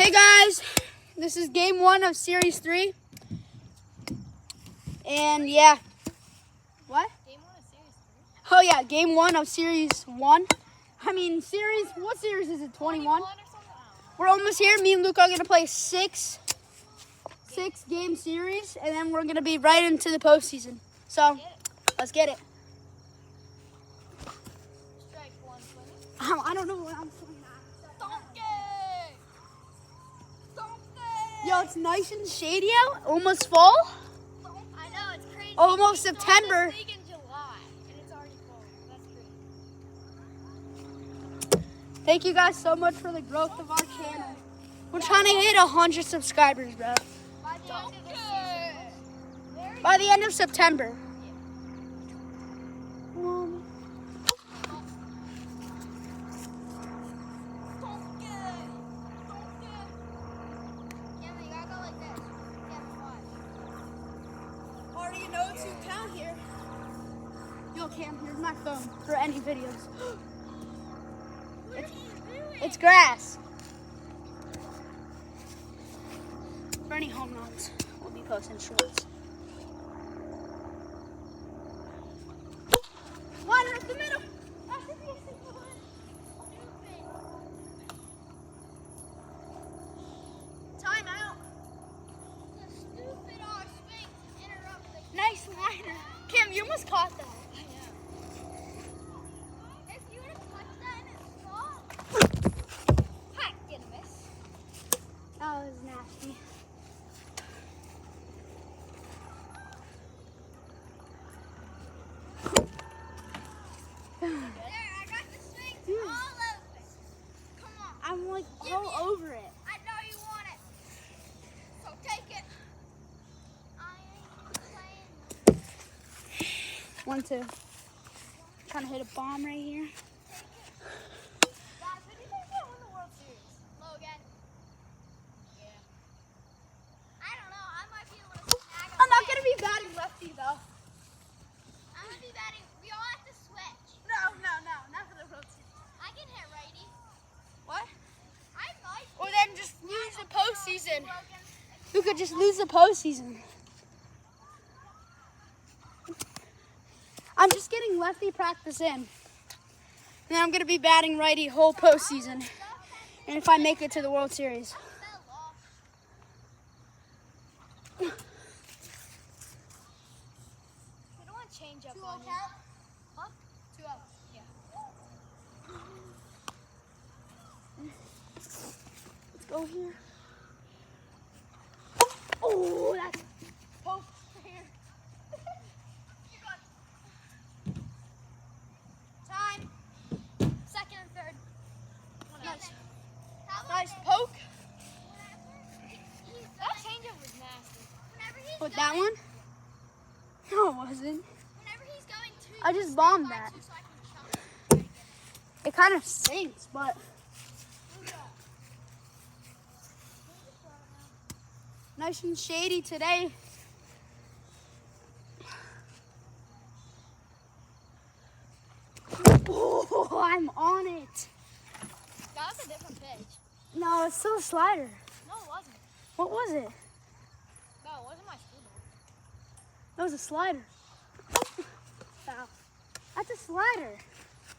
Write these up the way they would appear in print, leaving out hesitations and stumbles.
Hey guys, this is game 1 of series 3. And yeah. What? Game 1 of series 3? Oh yeah, game 1 of series 1. What series is it? 21? Or something? We're almost here. Me and Luke are gonna play six game series, and then we're gonna be right into the postseason. So let's get it. Strike 120. I don't know what I'm doing now. Donkey! Yo, it's nice and shady out. Almost fall. I know, it's crazy. Almost We started September. this league in July, and it's already fall. That's crazy. Thank you guys so much for the growth of our channel. We're trying to hit 100 subscribers, bro. By the end of the season. By the end of September. Cameron, you gotta go like this. Cameron, watch. Already know to count here. Yo, Cam, here's my phone for any videos. What are you doing? It's grass. For any home runs, we'll be posting shorts. One right the middle. That should be a single one. Time out. The stupid ass swing interrupts the Nice liner. Cam, you almost caught that. I know. If you would have touched that and it stopped. Ha! Didn't miss. That was nasty. There, I got the swing Dude. all open. Come on. I'm like Give all me it. over it. I know you want it. So take it. I ain't playing. 1, 2. Trying to hit a bomb right here. Guys, who do you think will win the World Series? Logan? Yeah. I don't know. I might be able to snag him. I'm not gonna be batting lefty though. I'm going to be batting. We all have to switch. No, not for the World Series. I can hit righty. What? I might. Or then just lose the postseason. Logan. You could just lose the postseason. I'm just getting lefty practice in. And then I'm gonna be batting righty whole postseason. And if I make it to the World Series. Fell off. I don't want to change up on you. Huh? 2-0. Yeah. Let's go here. Oh, that's post here. Time. Second and third. Nice. How about Nice this? poke. That changeup was nasty. Whenever he's With going, that one? No, it wasn't. Whenever he's going to, I just bombed by that. two so I can chunk it. It kind of stinks, but nice and shady today. Oh, I'm on it. That was a different pitch. No, it's still a slider. No, it wasn't. What was it? No, it wasn't my screwball. That was a slider. Foul. That's a slider.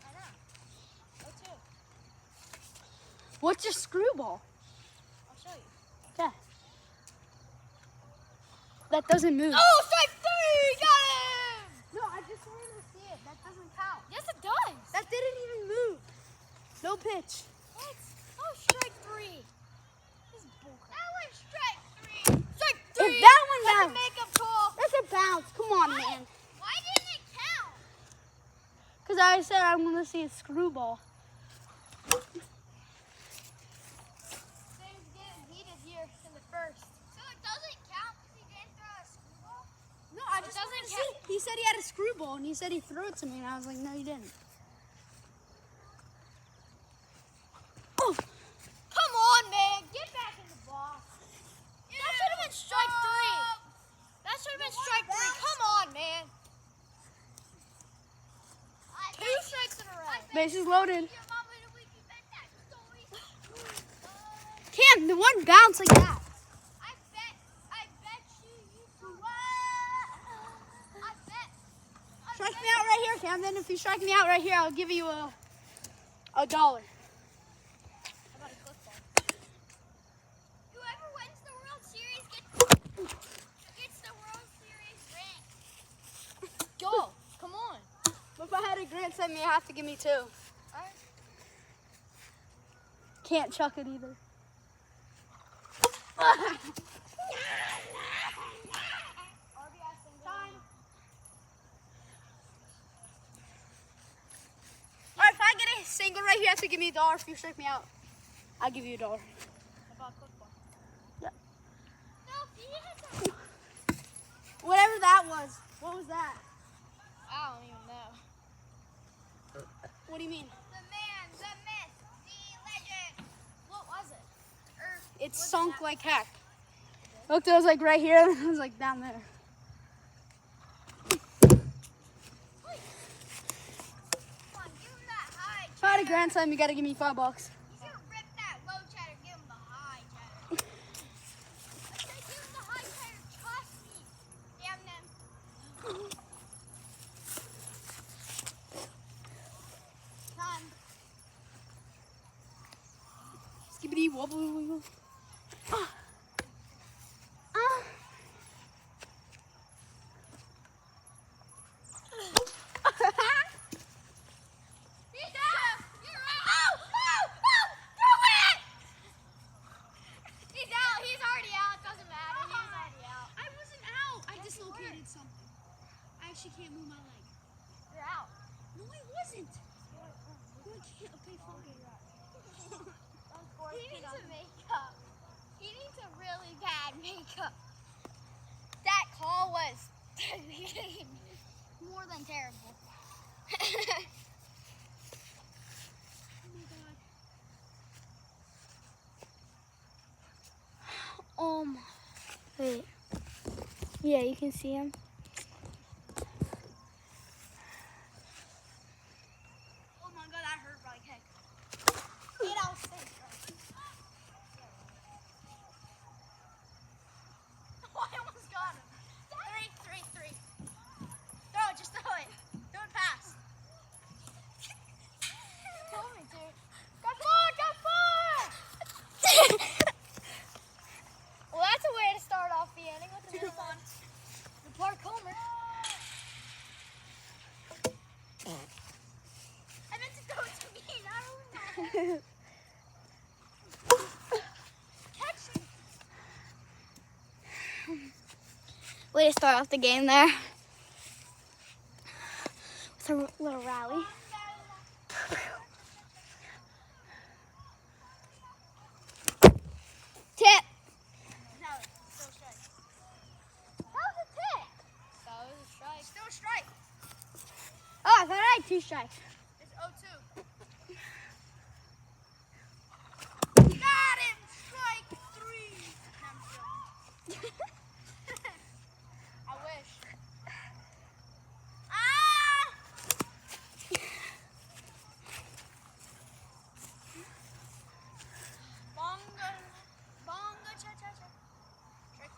I know. Oh, two. What's your screwball? I'll show you. Yeah. That doesn't move. Oh, strike 3! Got him! No, I just wanted to see it. That doesn't count. Yes, it does. That didn't even move. No pitch. What? Oh, strike 3. This is bullcrap. That was strike 3. Strike 3. If that one That's a bounced. makeup call. That's a bounce. Come on, man. Why didn't it count? Because I said I'm going to see a screwball. Things getting heated here in the first. So it doesn't count because he didn't throw a screwball? No, I It just doesn't wanted to see. He said he had a screwball, and he said he threw it to me, and I was like, no, you didn't. Oh, Come on, man. Get back in the box. That should have been strike 3. That should have been strike 3. Come on, man. 2 strikes in a row. bases loaded. Your mama, we can bet that story. Cam, It wouldn't bounce like that. I bet you do. I bet. Strike me out right here, Camden. If you strike me out right here, I'll give you $1. How about a football? Whoever wins the World Series gets the World Series ring. Go. Come on. If I had a Grant send me, you have to give me 2. Alright. Can't chuck it either. Alright, if I get a single right here, you have to give me $1. If you strike me out, I'll give you $1. About football. Yeah. No, he has a... Whatever that was. What was that? I don't even know. What do you mean? The man, the myth, the legend. What was it? It's sunk like heck. Look, it was like right here, and it was like down there. Come on, give him that high. If I had a Grand Slam, you gotta give me $5. You should rip that low cheddar, give him the high cheddar. I said give him the high cheddar, trust me. Damn them. Time. Skibbity wobble wiggle. Ah. Ah. He's out. You're out. Oh, throw it. He's out. He's already out. Doesn't matter. He's already out. I wasn't out. I Yes, you dislocated were. something. I actually can't move my leg. You're out. No, I wasn't. No, I can't. Okay, fine. He needs a makeup. He needs a really bad makeup. That call was more than terrible. Oh my. Wait. Yeah, you can see him. Oh my god, that hurt like heck. Get out safe. Oh, I almost got him. Three. Throw it, just throw it. Throw it past. Told me to. Got four! Well, that's a way to start off the inning with the middle one. The Park Homer. I meant to throw it to me, not only catch it. Way to start off the game there. With a little rally. Tip. Still strike. That was a tip. That was a strike. Still strike. Oh, I thought I had 2 strikes. It's 0-2. Got him. Strike 3. I wish. Ah! Bonga, cha-cha-cha. Strike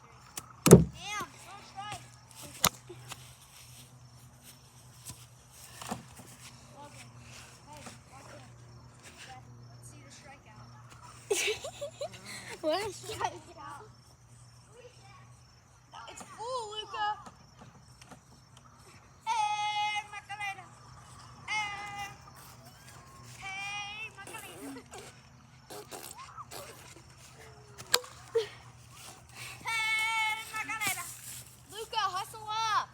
3. Damn, still strike. Logan. Hey, Logan. Let's see the strikeout. What a strike. It's full, Luca. Hey, Macarena. Hey, Macarena. Hey, Macarena. Luca, hustle up.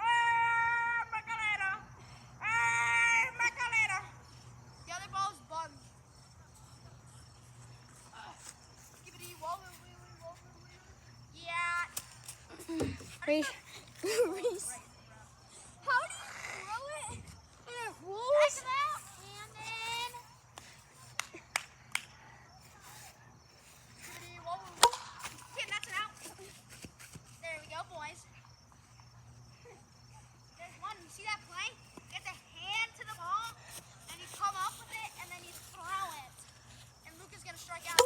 Hey, Macarena. Hey, Macarena. The other ball's bunned. Skibbity wobble, wee-wee, wobble, wee-wee. Yeah. Reese. How do you throw it? And it rolls out, and then okay, that's an out. There we go, boys. There's one. You see that play? You get the hand to the ball, and you come up with it, and then you throw it. And Luca's gonna strike out.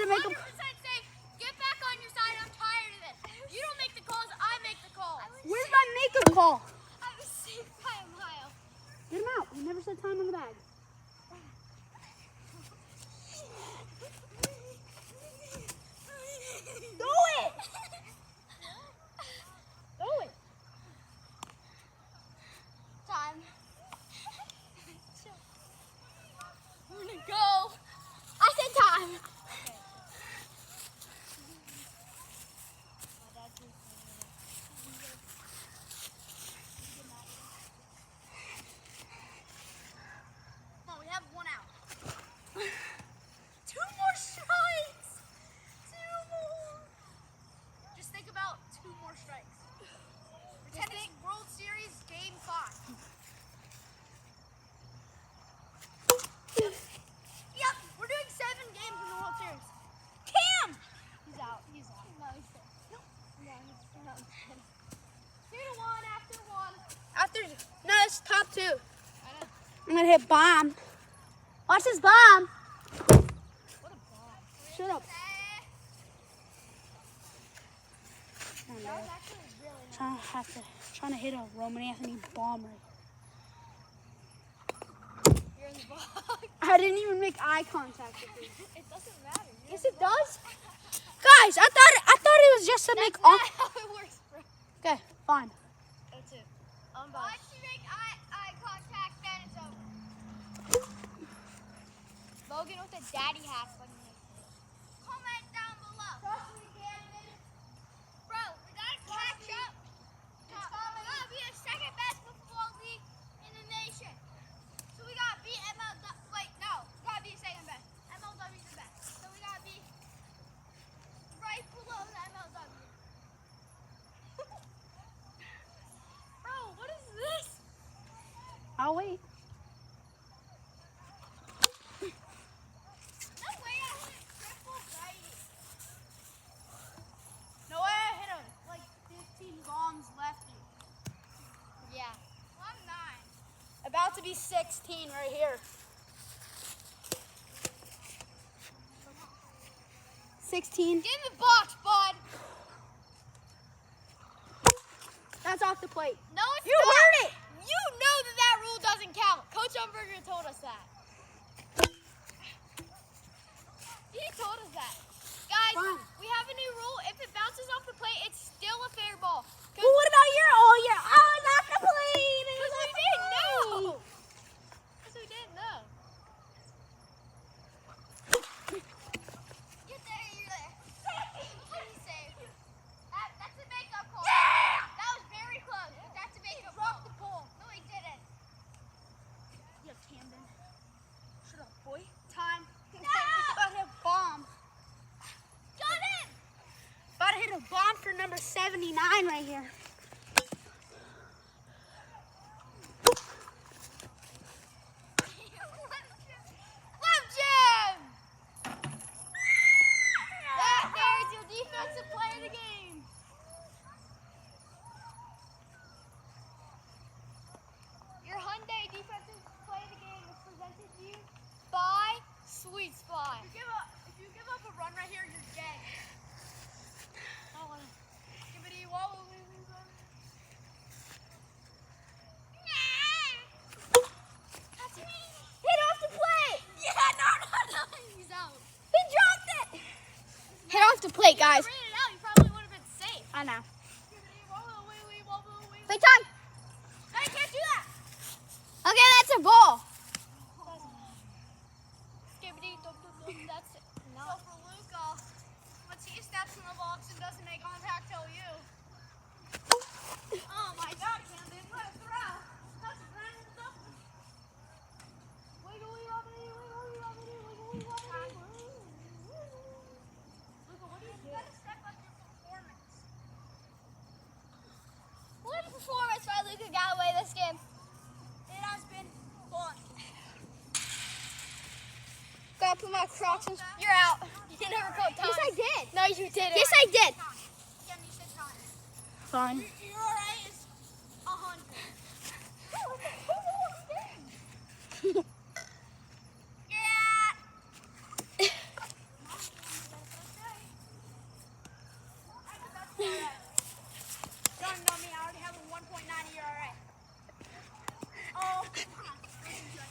to make 100% a. safe. Get back on your side. I'm tired of this. You don't make the calls. I make the calls. Where's my makeup call? I was safe by a mile. Get him out. You never said time on the bag. Do it. Do it. Time. We're gonna go. I said time. No, we have 1 out. 2 more strikes. 2 more. Just think about 2 more strikes. Pretend it's World Series Game 5. Yep, we're doing 7 games in the World Series. Cam! He's out. He's out. No, he's dead. No, he's not dead. 2-1 after 1. After no, it's top 2. I know. I'm gonna hit bomb. Watch this bomb. What a ball. Shut up. That was actually really nice. Trying to hit a Roman Anthony bomb right. You're in the box. I didn't even make eye contact with you. It doesn't matter. Yes, it does. Guys, I thought it was just to make That's not how it works, bro. Okay, fine. That's it. Once you make eye contact, then it's over. Logan with the daddy hat. Comment down below. Trust me, Camden. Bro, we gotta catch up. We gotta be the second best football league in the nation. So we gotta beat MLW. Wait, no. We gotta be second best. MLW is the best. So we gotta be right below the MLW. Bro, what is this? I'll wait. No way I hit triple righty. No way I hit him. Like 15 bombs lefty. Yeah. Well, I'm 9. About to be 16 right here. 16. Get in the box, bud. That's off the plate. No, it's You not. heard it. You know that rule doesn't count. Coach Umberger told us that. He told us that. Guys, Fine. we have a new rule. If it bounces off the plate, it's still a fair ball. Well, what about your? Oh, yeah. Oh, not the plate. Because we didn't know. Because we didn't know. Get there, you're there. Pretty safe. That's a makeup call. Yeah! That was very close. But that's a makeup call. Dropped the ball. No, he didn't. Yeah, Camden. Shut up, boy. Time. No! About to hit a bomb. Got him! About to hit a bomb for number 79 right here. Love Jim! There's your defensive play of the game. Your Hyundai defensive play of the game is presented to you by Sweet Spot. If you give up a run right here, you're dead. Skibbity wobble. That's me. Hit off the plate. Yeah, no. He's out. He dropped it. Hit off the plate, guys. Ran it out. You probably would have been safe. I know. Skibbity wobble, wee, wobble, wee. Play time. No, you can't do that. Okay, that's a ball. Skibbity, dum, dum, dum. That's it. No. So for Luca, once he steps in the box and doesn't make contact, tell you. Oh my God, Camden, what a throw! That's grand stuff. Wiggly wobbly, wiggly wobbly, wiggly wobbly. Luca, what do you do? You gotta step up your performance. What performance by Luca Galloway this game? It has been fun. Gotta put my Crocs on. You're out. You never called time. Yes, I did. No, you didn't. Yes, I did. Again, you said time. Fine. Your RA is 100. Yeah. Uh-oh.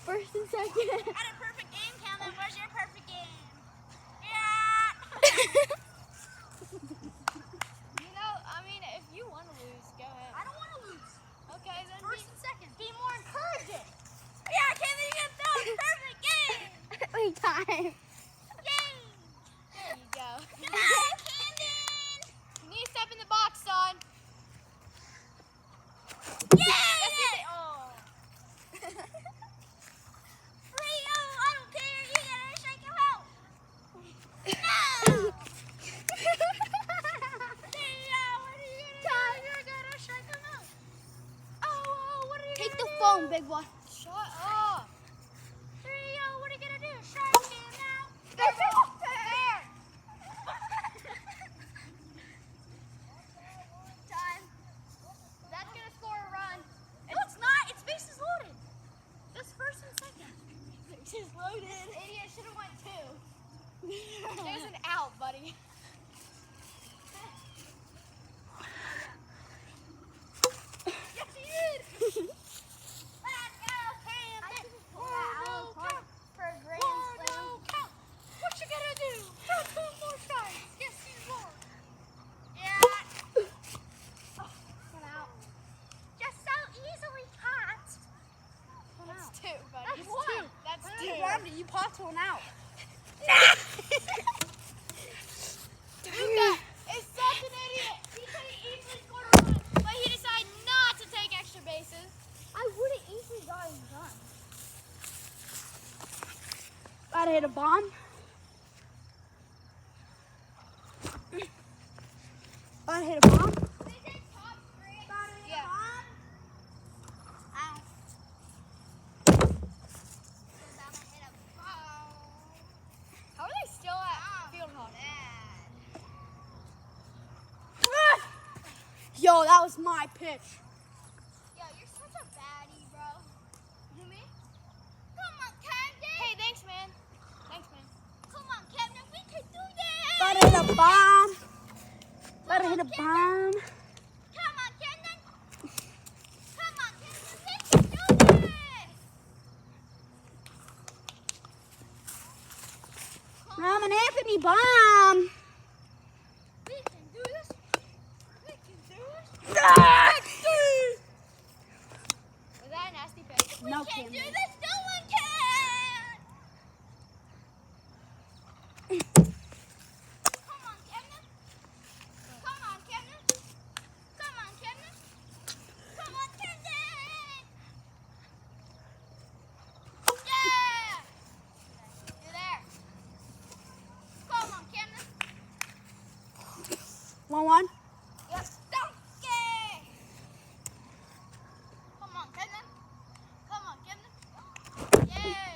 First and second. At a perfect game, Cameron. Where's your perfect game? Yeah. You know, I mean, if you want to lose, go ahead. I don't want to lose. Okay, then First and second. be more encouraging. Yeah, Cameron, you can throw a perfect game. Wait, time. Game. There you go. Come on, Camden. You need to step in the box, son. Yeah! Yes, you did. Oh. Rio, I don't care. You gotta shake him out. No! Rio, what are you gonna do? You're gonna shake him out. Oh, what are you Take gonna the do? phone, big boy. Shut up. Rio, what are you gonna do? Shake him out. Fair. Time. That's gonna score a run. No, it's not. Its base is loaded. That's first and second. Base is loaded. This idiot should have went two. There's an out, buddy. Yes, he did. Let's go, Camden. We'll go for a grand slam. What you gonna do? Throw two more strikes. Yes, you will. Yeah. Come out. Just so easily caught. That's two, buddy. That's two. That's I two. wanted you popped one out. Luca is such an idiot. He could have easily scored a run, but he decided not to take extra bases. I would have easily gotten done. About to hit a bomb. About to hit a bomb. Yeah. How are they still at field hockey? Yo, that was my pitch. Yo, you're such a baddie, bro. You me? Come on, Camden. Hey, thanks, man. Thanks, man. Come on, Camden. We can do this. About to hit a bomb. About to hit a bomb. Come on, Camden. Come on, Camden. We can do this. I'm an Anthony bomb. We can do this. We can do this. Ah! Was that a nasty pitch? No, We can Camden. do this. No one can. Come on, Camden. Come on, Camden. Come on, Camden. Come on, Camden. Yeah. You're there. Come on, Camden. 1-1. Yes, donkey. Come on, Camden. Come on, Camden. Yeah.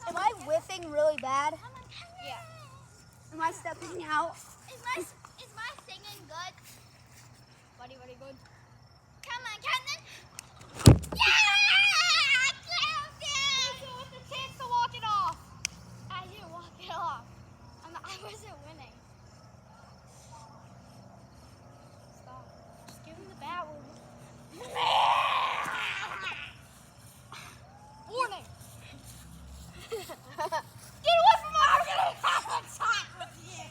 Am I whiffing really bad? Come on, Camden. Yeah. Am I stepping out? Is my singing good? Buddy, good. Come on, Camden. Yeah! Camden! With the chance to walk it off. I didn't walk it off. I wasn't winning. Stop. Just give him the bat. Warning. Get away from my I'm gonna have a talk with you.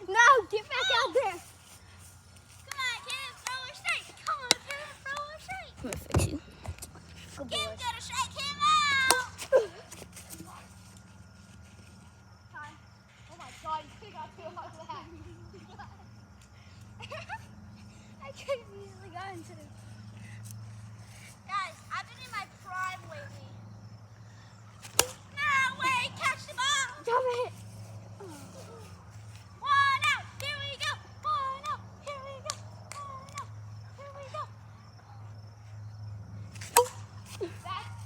No, get back out there. I'm gonna fix you. Good boy. I could have easily gotten to this. Guys, I've been in my prime lately. No way, catch the ball! Stop it. One out, here we go. One out, here we go. One out, here we go. That's